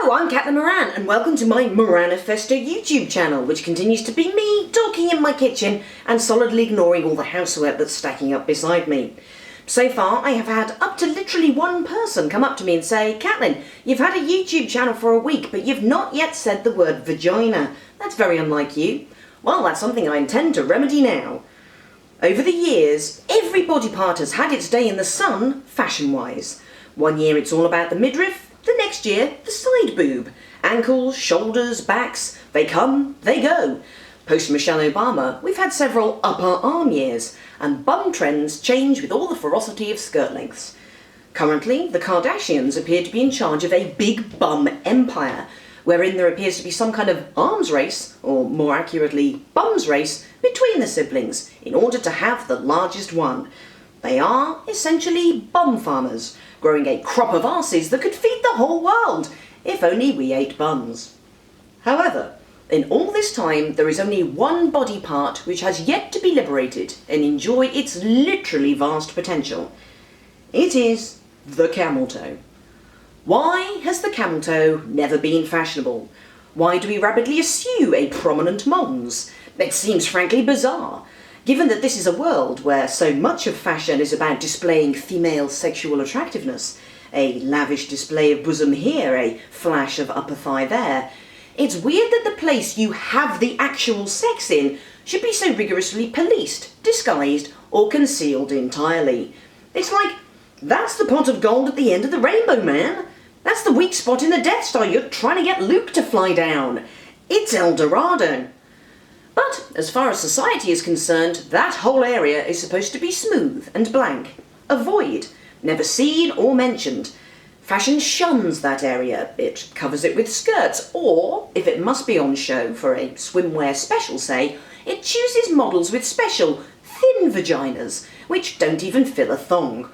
Hello, I'm Captain Moran, and welcome to my Moranifesto YouTube channel, which continues to be me talking in my kitchen and solidly ignoring all the housework that's stacking up beside me. So far, I have had up to literally one person come up to me and say, Catelyn, you've had a YouTube channel for a week, but you've not yet said the word vagina. That's very unlike you. Well, that's something I intend to remedy now. Over the years, every body part has had its day in the sun, fashion-wise. One year it's all about the midriff, the next year, the side boob. Ankles, shoulders, backs, they come, they go. Post-Michelle Obama, we've had several upper arm years, and bum trends change with all the ferocity of skirt lengths. Currently, the Kardashians appear to be in charge of a big bum empire, wherein there appears to be some kind of arms race, or more accurately, bums race, between the siblings, in order to have the largest one. They are, essentially, bum farmers, growing a crop of arses that could feed the whole world, if only we ate bums. However, in all this time, there is only one body part which has yet to be liberated and enjoy its literally vast potential. It is the camel toe. Why has the camel toe never been fashionable? Why do we rapidly eschew a prominent mons? It seems frankly bizarre, given that this is a world where so much of fashion is about displaying female sexual attractiveness, a lavish display of bosom here, a flash of upper thigh there. It's weird that the place you have the actual sex in should be so rigorously policed, disguised, or concealed entirely. It's like, that's the pot of gold at the end of the rainbow, man. That's the weak spot in the Death Star you're trying to get Luke to fly down. It's El Dorado. But, as far as society is concerned, that whole area is supposed to be smooth and blank, a void, never seen or mentioned. Fashion shuns that area, it covers it with skirts, or, if it must be on show for a swimwear special, say, it chooses models with special, thin vaginas, which don't even fill a thong.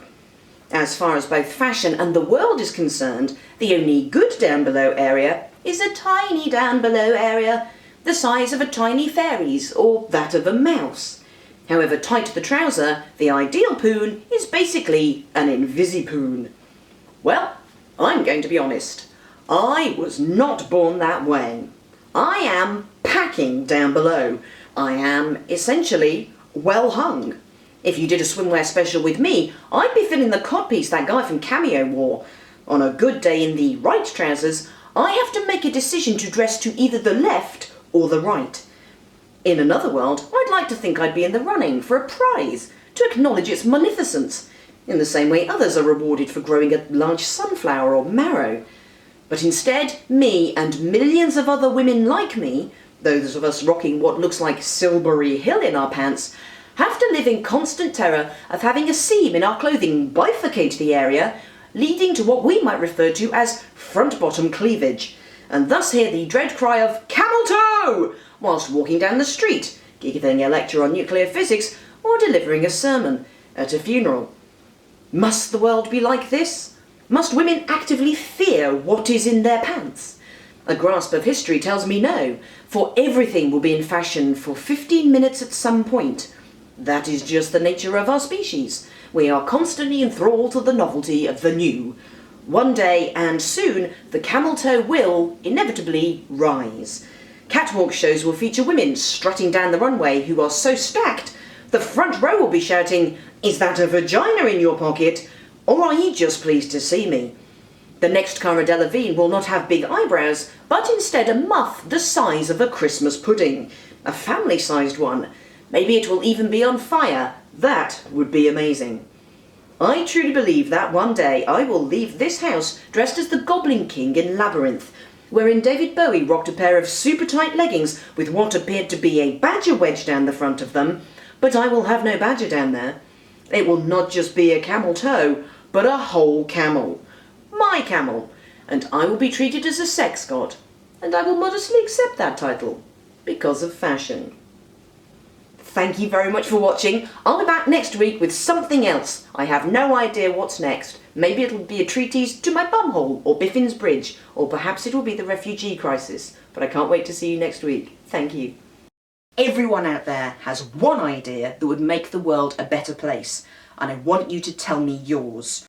As far as both fashion and the world is concerned, the only good down below area is a tiny down below area, the size of a tiny fairy's, or that of a mouse. However tight the trouser, the ideal poon is basically an invisipoon. Well, I'm going to be honest. I was not born that way. I am packing down below. I am, essentially, well hung. If you did a swimwear special with me, I'd be filling the codpiece that guy from Cameo wore. On a good day in the right trousers, I have to make a decision to dress to either the left or the right. In another world, I'd like to think I'd be in the running for a prize, to acknowledge its munificence, in the same way others are rewarded for growing a large sunflower or marrow. But instead, me and millions of other women like me, those of us rocking what looks like Silbury Hill in our pants, have to live in constant terror of having a seam in our clothing bifurcate the area, leading to what we might refer to as front-bottom cleavage, and thus hear the dread cry of "Camel toe!" whilst walking down the street, giving a lecture on nuclear physics, or delivering a sermon at a funeral. Must the world be like this? Must women actively fear what is in their pants? A grasp of history tells me no, for everything will be in fashion for 15 minutes at some point. That is just the nature of our species. We are constantly enthralled to the novelty of the new. One day, and soon, the camel toe will, inevitably, rise. Catwalk shows will feature women strutting down the runway who are so stacked, the front row will be shouting, "Is that a vagina in your pocket? Or are you just pleased to see me?" The next Cara Delevingne will not have big eyebrows, but instead a muff the size of a Christmas pudding. A family-sized one. Maybe it will even be on fire. That would be amazing. I truly believe that one day I will leave this house dressed as the Goblin King in Labyrinth, wherein David Bowie rocked a pair of super tight leggings with what appeared to be a badger wedge down the front of them, but I will have no badger down there. It will not just be a camel toe, but a whole camel. My camel. And I will be treated as a sex god. And I will modestly accept that title, because of fashion. Thank you very much for watching. I'll be back next week with something else. I have no idea what's next. Maybe it'll be a treatise to my bumhole, or Biffin's Bridge, or perhaps it'll be the refugee crisis. But I can't wait to see you next week. Thank you. Everyone out there has one idea that would make the world a better place, and I want you to tell me yours.